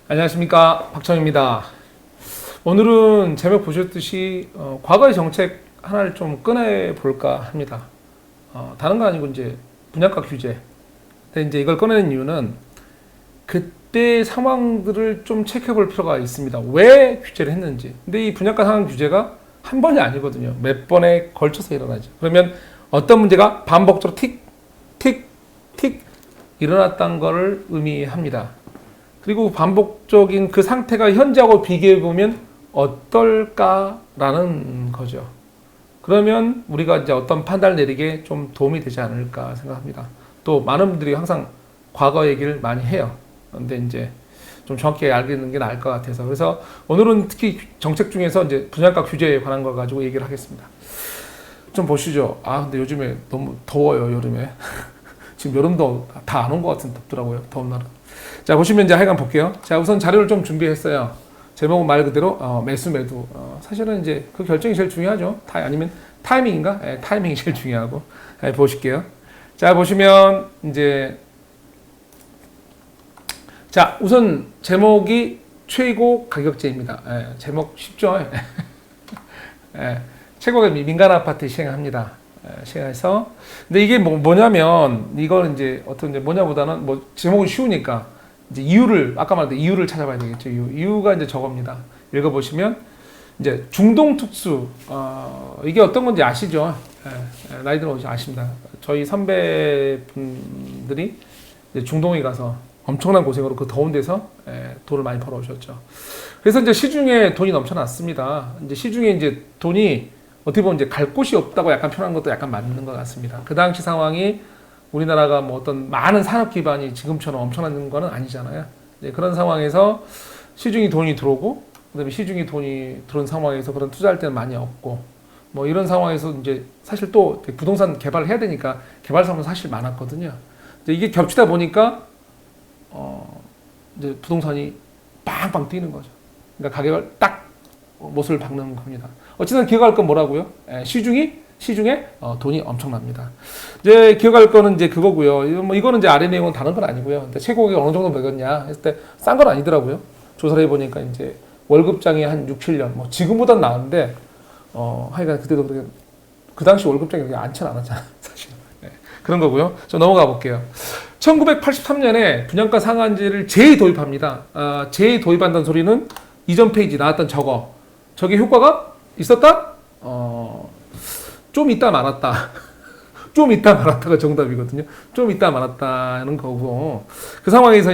안녕하십니까, 박정입니다. 오늘은 제목 보셨듯이 과거의 정책 하나를 좀 꺼내볼까 합니다. 다른 거 아니고 이제 분양가 규제. 근데 이제 이걸 꺼내는 이유는 그때 상황들을 좀 체크해볼 필요가 있습니다. 왜 규제를 했는지. 근데 이 분양가 상한 규제가 한 번이 아니거든요. 몇 번에 걸쳐서 일어나죠. 그러면 어떤 문제가 반복적으로 틱, 틱, 틱 일어났다는 것을 의미합니다. 그리고 반복적인 그 상태가 현재하고 비교해보면 어떨까라는 거죠. 그러면 우리가 이제 어떤 판단을 내리기에 좀 도움이 되지 않을까 생각합니다. 또 많은 분들이 항상 과거 얘기를 많이 해요. 그런데 이제 좀 정확히 알겠는 게 나을 것 같아서. 그래서 오늘은 특히 정책 중에서 이제 분양가 규제에 관한 걸 가지고 얘기를 하겠습니다. 좀 보시죠. 근데 요즘에 너무 더워요, 여름에. 지금 여름도 다 안 온 것 같은 덥더라고요, 더운 날은. 자, 보시면 이제 하여간 볼게요. 자, 우선 자료를 좀 준비했어요. 제목은 말 그대로 매수 매도. 사실은 이제 그 결정이 제일 중요하죠. 아니면 타이밍인가? 타이밍이 제일 중요하고. 보실게요. 자, 보시면 이제 자, 우선 제목이 최고 가격제입니다. 제목 쉽죠? 최고가 민간 아파트 시행합니다. 시행해서. 근데 이게 뭐냐면 이거는 이제 어떤 이제 뭐냐보다는 뭐 제목이 쉬우니까 이제 이유를 아까 말했던 이유를 찾아봐야 되겠죠. 이유가 이제 저겁니다. 읽어보시면 이제 중동 특수 이게 어떤 건지 아시죠? 나이들은 어디 아십니다. 저희 선배분들이 이제 중동에 가서 엄청난 고생으로 그 더운 데서 돈을 많이 벌어오셨죠. 그래서 이제 시중에 돈이 넘쳐났습니다. 이제 시중에 이제 돈이 어떻게 보면 이제 갈 곳이 없다고 약간 표현한 것도 약간 맞는 것 같습니다. 그 당시 상황이 우리나라가 뭐 어떤 많은 산업 기반이 지금처럼 엄청난 건 아니잖아요. 그런 상황에서 시중에 돈이 들어오고, 그다음에 시중에 돈이 들어온 상황에서 그런 투자할 때는 많이 없고, 뭐 이런 상황에서 이제 사실 또 부동산 개발을 해야 되니까 개발 사업은 사실 많았거든요. 이게 겹치다 보니까 이제 부동산이 빵빵 뛰는 거죠. 그러니까 가격을 딱 못을 박는 겁니다. 어쨌든 기억할 건 뭐라고요? 시중에 돈이 엄청납니다. 이제 기억할 거는 이제 그거고요. 이거는 이제 아래 내용은 다른 건 아니고요. 근데 최고가 어느 정도 매겼냐 했을 때 싼 건 아니더라고요. 조사를 해보니까 이제 월급장이 한 6, 7년, 뭐 지금보단 나은데 하여간 그때도 그렇게 그 당시 월급장이 그렇게 많지는 않았잖아요, 사실. 그런 거고요. 좀 넘어가 볼게요. 1983년에 분양가 상한제를 재도입합니다. 재도입한다는 소리는 이전 페이지 나왔던 저게 효과가 있었다? 좀 있다 말았다. 좀 있다 말았다가 정답이거든요. 좀 있다 말았다는 거고. 그 상황에서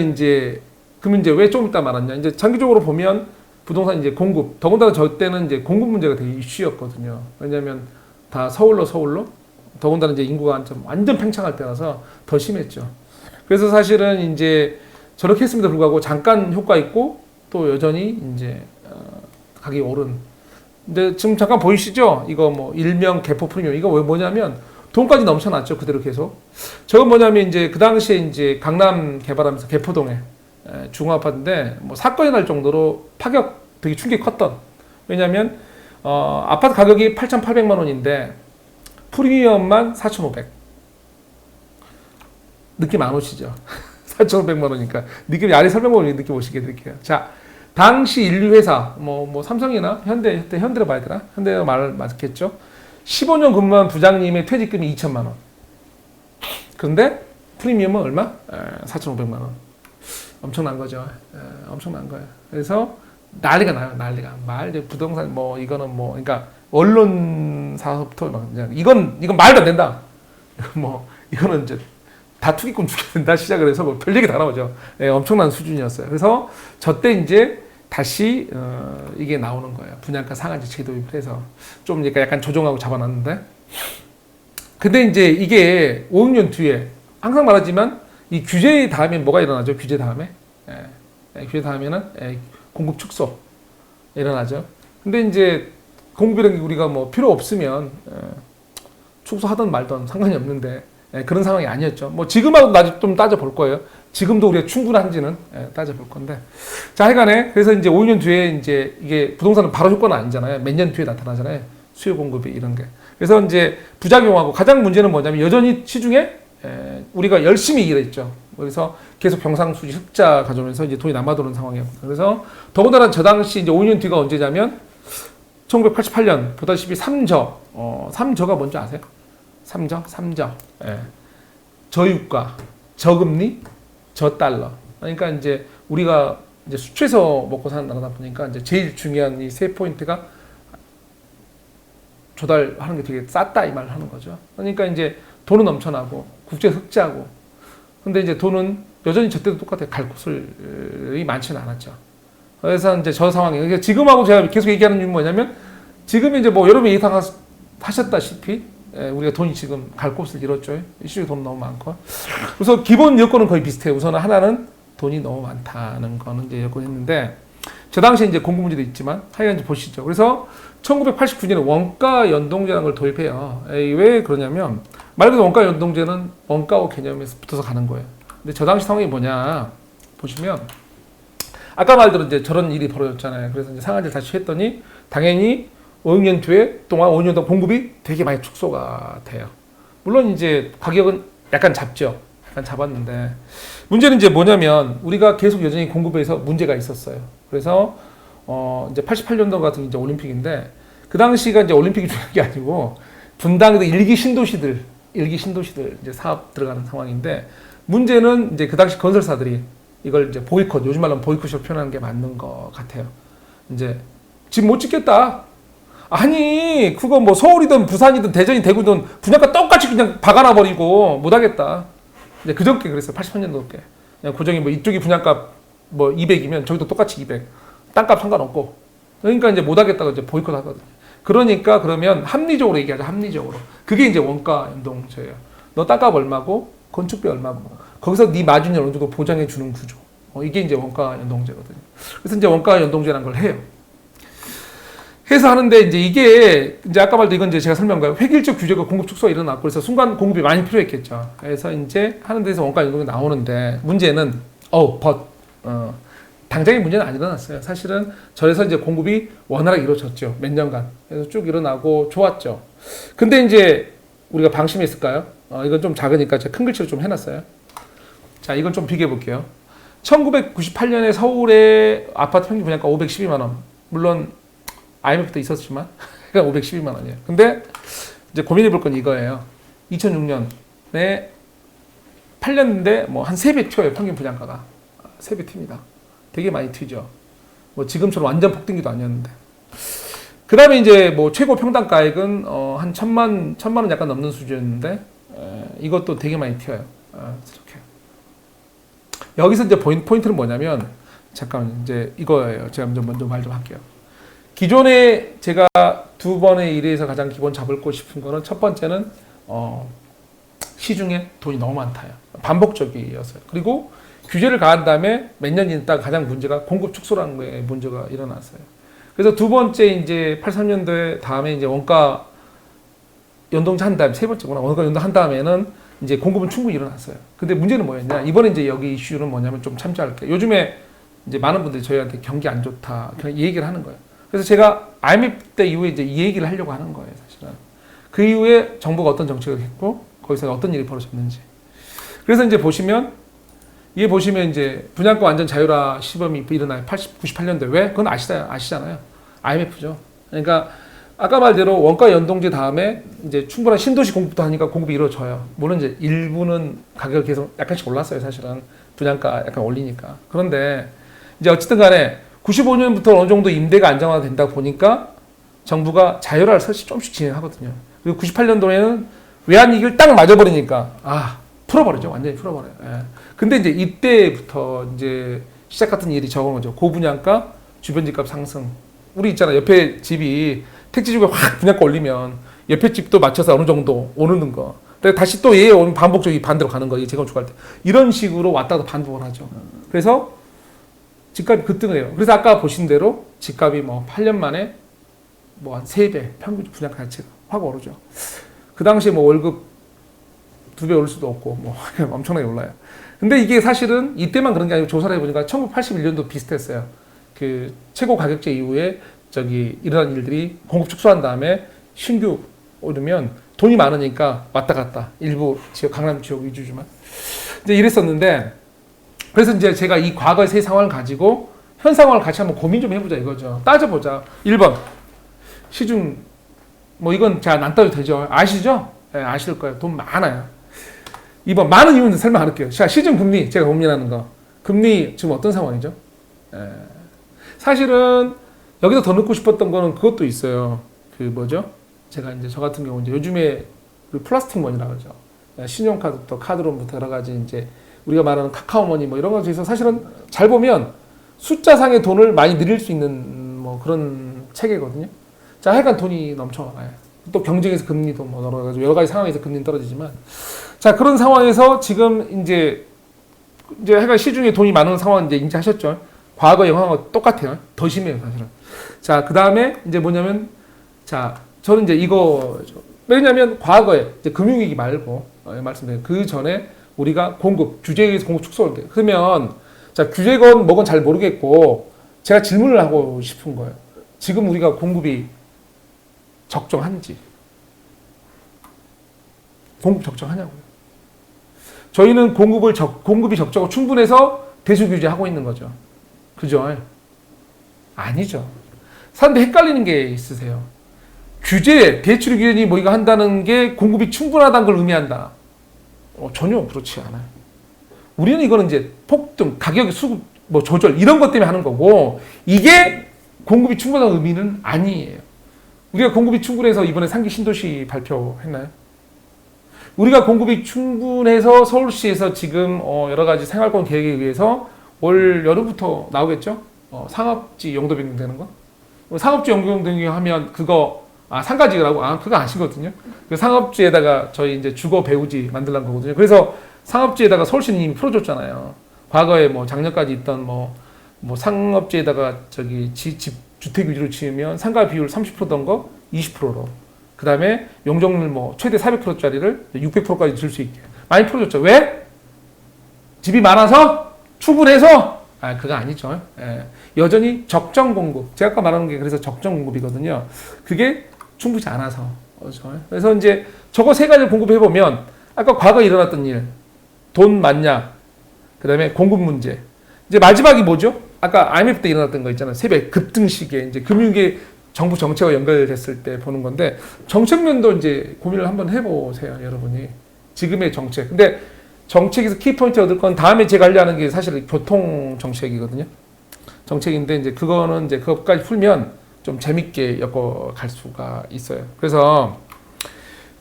그러면 이제 왜 좀 있다 말았냐. 이제 장기적으로 보면 부동산 이제 공급, 더군다나 저 때는 이제 공급 문제가 되게 이슈였거든요. 왜냐면 다 서울로, 더군다나 이제 인구가 완전 팽창할 때라서 더 심했죠. 그래서 사실은 이제 저렇게 했음에도 불구하고 잠깐 효과 있고 또 여전히 이제 가격이 오른. 근데 지금 잠깐 보이시죠? 이거 뭐 일명 개포 프리미엄. 이거 왜 뭐냐면 돈까지 넘쳐났죠. 그대로 계속. 저건 뭐냐면 이제 그 당시에 이제 강남 개발하면서 개포동에 중앙아파트인데 뭐 사건이 날 정도로 파격 되게 충격이 컸던. 왜냐면 아파트 가격이 8,800만 원인데 프리미엄만 4,500. 느낌 안 오시죠? 4,500만 원이니까 느낌이 아래 설명을 느낌 오시게 드릴게요. 자. 당시 인류회사, 뭐 삼성이나 현대로 봐야 되나? 현대가 말 맞겠죠? 15년 근무한 부장님의 퇴직금이 2천만 원. 그런데 프리미엄은 얼마? 4,500만 원. 엄청난 거죠. 엄청난 거예요. 그래서 난리가 나요, 난리가. 부동산 이거는 그러니까 언론사부터 이건 말도 안 된다. 이거는 이제 다 투기꾼 죽여야 된다 시작을 해서 별 얘기 다 나오죠. 엄청난 수준이었어요. 그래서 저때 이제 다시 이게 나오는 거예요. 분양가 상한제 재도입을 해서 좀 그러니까 약간 조정하고 잡아놨는데, 근데 이제 이게 5, 6년 뒤에 항상 말하지만 이 규제 다음에 뭐가 일어나죠? 규제 다음에 규제 다음에는 공급 축소 일어나죠. 근데 이제 공급이라는 게 우리가 뭐 필요 없으면 축소하든 말든 상관이 없는데. 그런 상황이 아니었죠. 뭐 지금하고 나중에 좀 따져볼 거예요. 지금도 우리가 충분한지는 따져볼 건데. 자, 하여간에 그래서 이제 5년 뒤에 이제 이게 부동산은 바로 효과는 아니잖아요. 몇 년 뒤에 나타나잖아요. 수요 공급이 이런 게. 그래서 이제 부작용하고 가장 문제는 뭐냐면 여전히 시중에 우리가 열심히 일했죠. 그래서 계속 경상수지 흑자 가져오면서 이제 돈이 남아도는 상황이었고, 그래서 더군다나 저 당시 이제 5년 뒤가 언제냐면 1988년 보다시피 3저, 3저가 뭔지 아세요? 3저. 예. 저유가, 저금리, 저달러. 그러니까 이제 우리가 이제 수출해서 먹고 사는 나라다 보니까 이제 제일 중요한 이 세 포인트가 조달하는 게 되게 쌌다 이 말을 하는 거죠. 그러니까 이제 돈은 넘쳐나고 국제 흑자고, 근데 이제 돈은 여전히 저 때도 똑같아요. 갈 곳이 많지는 않았죠. 그래서 이제 저 상황이에요. 그러니까 지금하고 제가 계속 얘기하는 이유는 뭐냐면, 지금 이제 뭐 여러분이 예상하셨다시피 우리가 돈이 지금 갈 곳을 잃었죠. 이슈에 돈 너무 많고. 그래서 기본 여건은 거의 비슷해요. 우선 하나는 돈이 너무 많다는 거는 이제 여건했는데, 저 당시에 이제 공급 문제도 있지만 하여간 이제 보시죠. 그래서 1989년에 원가 연동제라는 걸 도입해요. 왜 그러냐면, 말 그대로 원가 연동제는 원가와 개념에서 붙어서 가는 거예요. 근데 저 당시 상황이 뭐냐 보시면, 아까 말대로 이제 저런 일이 벌어졌잖아요. 그래서 이제 상한제를 다시 했더니 당연히 5년 뒤에 동안 5년 동안 공급이 되게 많이 축소가 돼요. 물론 이제 가격은 약간 잡죠. 약간 잡았는데, 문제는 이제 뭐냐면 우리가 계속 여전히 공급에서 문제가 있었어요. 그래서 이제 88년도 같은 이제 올림픽인데, 그 당시가 이제 올림픽이 중요한 게 아니고 분당에도 일기 신도시들 이제 사업 들어가는 상황인데, 문제는 이제 그 당시 건설사들이 이걸 이제 보이콧, 요즘 말로 보이콧으로 표현하는 게 맞는 것 같아요. 이제 집 못 짓겠다. 아니 그거 뭐 서울이든 부산이든 대전이 대구든 분양가 똑같이 그냥 박아놔 버리고 못 하겠다. 이제 그저께 그랬어요. 88년도께. 그냥 고정이 뭐 이쪽이 분양가 뭐 200이면 저기도 똑같이 200. 땅값 상관없고. 그러니까 이제 못 하겠다고 이제 보이콧 하거든요. 그러니까 그러면 합리적으로 얘기하자. 합리적으로. 그게 이제 원가 연동제예요. 너 땅값 얼마고 건축비 얼마고 거기서 네 마진을 어느 정도 보장해 주는 구조. 이게 이제 원가 연동제거든요. 그래서 이제 원가 연동제라는 걸 해요. 해서 하는데, 이제 이게 이제 아까 말도 이건 이제 제가 설명한 획일적 규제가 공급 축소가 일어났고, 그래서 순간 공급이 많이 필요했겠죠. 그래서 이제 하는 데서 원가 연동이 나오는데, 문제는 당장의 문제는 안 일어났어요. 사실은 저래서 이제 공급이 원활하게 이루어졌죠. 몇 년간. 그래서 쭉 일어나고 좋았죠. 근데 이제 우리가 방심했을까요? 이건 좀 작으니까 제가 큰 글씨로 좀 해놨어요. 자, 이건 좀 비교해 볼게요. 1998년에 서울의 아파트 평균 분양가 512만 원. 물론 IMF도 있었지만 512만 원이에요. 근데 이제 고민해 볼 건 이거예요. 2006년에 8년인데 뭐 한 3배 튀어요. 평균 분양가가. 3배 튑니다. 되게 많이 튀죠. 뭐 지금처럼 완전 폭등기도 아니었는데. 그 다음에 이제 뭐 최고 평당가액은 한 1,000만 원 약간 넘는 수준이었는데, 이것도 되게 많이 튀어요. 이렇게. 여기서 이제 포인트는 뭐냐면, 잠깐 이제 이거예요. 제가 먼저 말 좀 할게요. 기존에 제가 두 번의 일에서 가장 기본 잡고 싶은 거는, 첫 번째는 시중에 돈이 너무 많다요. 반복적이었어요. 그리고 규제를 가한 다음에 몇 년 있다가 가장 문제가 공급 축소라는 거에 문제가 일어났어요. 그래서 두 번째 이제 83년도에 다음에 이제 원가 연동제 한 다음에, 세 번째구나. 원가 연동 한 다음에는 이제 공급은 충분히 일어났어요. 근데 문제는 뭐였냐? 이번에 이제 여기 이슈는 뭐냐면 좀 참조할게요. 요즘에 이제 많은 분들이 저희한테 경기 안 좋다. 그냥 이 얘기를 하는 거예요. 그래서 제가 IMF 때 이후에 이제 이 얘기를 하려고 하는 거예요, 사실은. 그 이후에 정부가 어떤 정책을 했고, 거기서 어떤 일이 벌어졌는지. 그래서 이제 보시면 이제 분양가 완전 자율화 시범이 일어나요. 98년도에. 왜? 그건 아시잖아요. IMF죠. 그러니까 아까 말대로 원가 연동제 다음에 이제 충분한 신도시 공급도 하니까 공급이 이루어져요. 물론 이제 일부는 가격을 계속 약간씩 올랐어요, 사실은. 분양가 약간 올리니까. 그런데 이제 어쨌든 간에 95년부터 어느 정도 임대가 안정화된다 보니까 정부가 자율화를 사실 조금씩 진행하거든요. 그리고 98년도에는 외환위기를 딱 맞아버리니까 풀어버리죠. 완전히 풀어버려요. 예. 근데 이제 이때부터 이제 시작 같은 일이 적은 거죠. 고분양가, 주변 집값 상승. 우리 있잖아. 옆에 집이 택지주가 확 분양가 올리면 옆에 집도 맞춰서 어느 정도 오르는 거. 다시 또 얘 오면 반복적이 반대로 가는 거. 이 재건축할 때. 이런 식으로 왔다 갔다 반복을 하죠. 그래서 집값이 급등을 해요. 그래서 아까 보신 대로 집값이 뭐 8년 만에 뭐 한 3배 평균 분양가 자체가 확 오르죠. 그 당시에 뭐 월급 2배 오를 수도 없고 뭐 엄청나게 올라요. 근데 이게 사실은 이때만 그런 게 아니고 조사를 해보니까 1981년도 비슷했어요. 그 최고 가격제 이후에 일어난 일들이 공급 축소한 다음에 신규 오르면 돈이 많으니까 왔다 갔다 일부 지역 강남 지역 위주지만 이제 이랬었는데 그래서 이제 제가 이 과거의 세 상황을 가지고 현 상황을 같이 한번 고민 좀 해보자 이거죠. 따져보자. 1번 시중 뭐 이건 잘 안 따져도 되죠. 아시죠? 네, 아실 거예요. 돈 많아요. 2번 많은 이유는 설명 안 할게요. 자, 시중 금리 제가 고민하는 거. 금리 지금 어떤 상황이죠? 사실은 여기서 더 넣고 싶었던 거는 그것도 있어요. 그 뭐죠? 제가 이제 저 같은 경우 이제 요즘에 그 플라스틱 머니라 그러죠. 신용카드부터 카드론부터 여러 가지 이제 우리가 말하는 카카오머니 뭐 이런 것에 있어서 사실은 잘 보면 숫자상의 돈을 많이 늘릴 수 있는 뭐 그런 체계거든요. 자, 하여간 돈이 넘쳐나요. 또 경쟁에서 금리도 뭐 여러 가지 상황에서 금리는 떨어지지만 자, 그런 상황에서 지금 이제 하여간 시중에 돈이 많은 상황 이제 인지하셨죠. 과거 영향과 똑같아요. 더 심해요, 사실은. 자, 그 다음에 이제 뭐냐면 자, 저는 이제 이거 왜냐면 과거에 이제 금융위기 말고 말씀드린 그 전에 우리가 규제에서 공급 축소를 돼요. 그러면 자, 규제건 뭐건 잘 모르겠고 제가 질문을 하고 싶은 거예요. 지금 우리가 공급이 적정한지. 공급 적정하냐고요. 저희는 공급이 적정하고 충분해서 대수 규제하고 있는 거죠. 그죠? 아니죠. 사람들이 헷갈리는 게 있으세요. 규제, 대출 규제니 뭐 이거 한다는 게 공급이 충분하다는 걸 의미한다. 전혀 그렇지 않아요. 우리는 이거는 이제 폭등, 가격의 수급, 뭐 조절 이런 것 때문에 하는 거고 이게 공급이 충분한 의미는 아니에요. 우리가 공급이 충분해서 이번에 3기 신도시 발표했나요? 우리가 공급이 충분해서 서울시에서 지금 여러 가지 생활권 계획에 의해서 올 여름부터 나오겠죠? 상업지 용도 변경되는 거? 상업지 용도 변경하면 그거 상가지라고 그거 아시거든요. 그 상업지에다가 저희 이제 주거 배우지 만들란 거거든요. 그래서 상업지에다가 서울시는 이미 풀어줬잖아요. 과거에 뭐 작년까지 있던 뭐 상업지에다가 저기 주택 위주로 지으면 상가 비율 30%던 거 20%로. 그 다음에 용적률 뭐 최대 400%짜리를 600%까지 줄 수 있게 많이 풀어줬죠. 왜? 집이 많아서? 충분해서? 그거 아니죠. 여전히 적정 공급. 제가 아까 말하는 게 그래서 적정 공급이거든요. 그게 충분치 않아서. 그래서 이제 저거 세 가지를 공급해보면 아까 과거에 일어났던 일, 돈 많냐, 그 다음에 공급 문제. 이제 마지막이 뭐죠? 아까 IMF 때 일어났던 거 있잖아요. 세배 급등 시기에 이제 금융계 정부 정책과 연결됐을 때 보는 건데 정책면도 이제 고민을 한번 해보세요, 여러분이. 지금의 정책. 근데 정책에서 키포인트 얻을 건 다음에 제가 하려는 게 사실 교통 정책이거든요. 정책인데 이제 그거는 이제 그것까지 풀면 좀 재밌게 엮어갈 수가 있어요. 그래서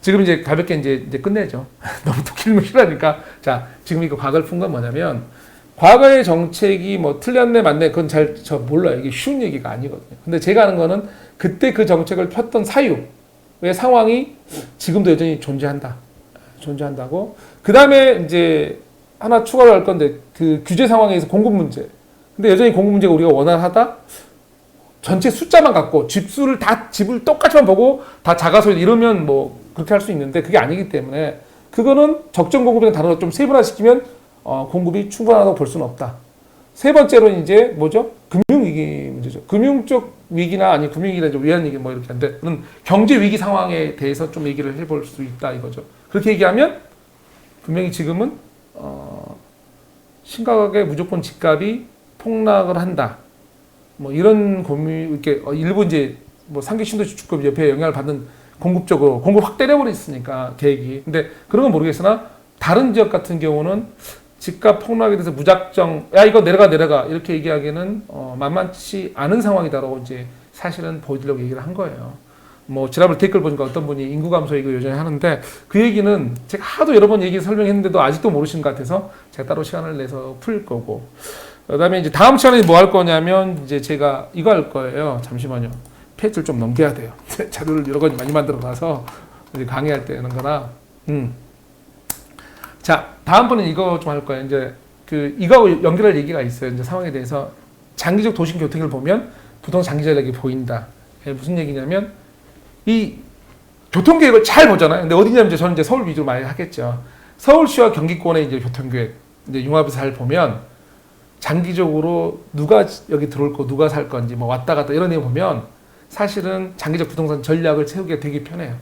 지금 이제 가볍게 이제 끝내죠. 너무 또 길면 싫으니까. 자, 지금 이거 과거를 푼 건 뭐냐면 과거의 정책이 뭐 틀렸네 맞네 그건 저 몰라요. 이게 쉬운 얘기가 아니거든요. 근데 제가 하는 거는 그때 그 정책을 폈던 사유의 상황이 지금도 여전히 존재한다고. 그 다음에 이제 하나 추가로 할 건데 그 규제 상황에서 공급 문제. 근데 여전히 공급 문제가 우리가 원활하다? 전체 숫자만 갖고 집을 똑같이만 보고 다 작아서 이러면 뭐 그렇게 할 수 있는데 그게 아니기 때문에 그거는 적정 공급이라는 단어로 좀 세분화시키면 공급이 충분하다고 볼 수는 없다. 세 번째로는 이제 뭐죠? 금융위기 문제죠. 금융적 위기나 아니 금융위기나 좀 위한 얘기 뭐 이렇게 한데 그런 경제 위기 상황에 대해서 좀 얘기를 해볼 수 있다 이거죠. 그렇게 얘기하면 분명히 지금은 심각하게 무조건 집값이 폭락을 한다. 뭐 이런 고민 이렇게 일부 이제 뭐 3기 신도시 주급 옆에 영향을 받는 공급적으로 공급 확 때려버렸으니까 계획이. 근데 그런 건 모르겠으나 다른 지역 같은 경우는 집값 폭락에 대해서 무작정 야 이거 내려가 이렇게 얘기하기에는 만만치 않은 상황이다라고 이제 사실은 보여드리려고 얘기를 한 거예요. 뭐 지난번 댓글 보니까 어떤 분이 인구 감소 얘기 여전히 하는데 그 얘기는 제가 하도 여러 번 설명했는데도 아직도 모르시는 것 같아서 제가 따로 시간을 내서 풀 거고. 그다음에 이제 다음 시간에 뭐 할 거냐면 이제 제가 이거 할 거예요. 잠시만요. 페이지를 좀 넘겨야 돼요. 자료를 여러 가지 많이 만들어 놔서 강의할 때 하는 거라. 자, 다음번엔 이거 좀 할 거예요. 이제 이거 연결할 얘기가 있어요. 이제 상황에 대해서 장기적 도심 교통을 보면 부동산 장기 전략이 보인다. 무슨 얘기냐면 이 교통 계획을 잘 보잖아요. 근데 어디냐면 이제 저는 이제 서울 위주로 많이 하겠죠. 서울시와 경기권의 이제 교통 계획 이제 융합해서 잘 보면 장기적으로 누가 여기 들어올 거 누가 살 건지 뭐 왔다 갔다 이런 거 보면 사실은 장기적 부동산 전략을 세우기가 되게 편해요.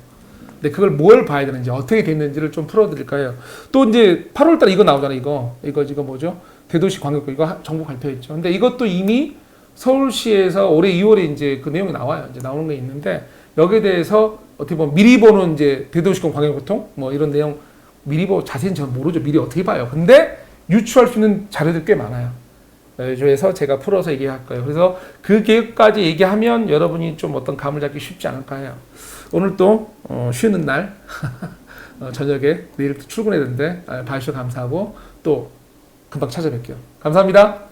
근데 그걸 뭘 봐야 되는지 어떻게 됐는지를 좀 풀어드릴까요? 또 이제 8월달에 이거 나오잖아요. 이거 뭐죠? 대도시 광역구 이거 정부 발표했죠. 근데 이것도 이미 서울시에서 올해 2월에 이제 그 내용이 나와요. 이제 나오는 게 있는데 여기에 대해서 어떻게 보면 미리 보는 이제 대도시권 광역교통 뭐 이런 내용 미리 보고 자세히는 저는 모르죠. 미리 어떻게 봐요. 근데 유추할 수 있는 자료들이 꽤 많아요. 그래서 제가 풀어서 얘기할 거예요. 그래서 그 계획까지 얘기하면 여러분이 좀 어떤 감을 잡기 쉽지 않을까 해요. 오늘 또 쉬는 날 저녁에 내일 또 출근해야 되는데 봐주셔서 감사하고 또 금방 찾아뵐게요. 감사합니다.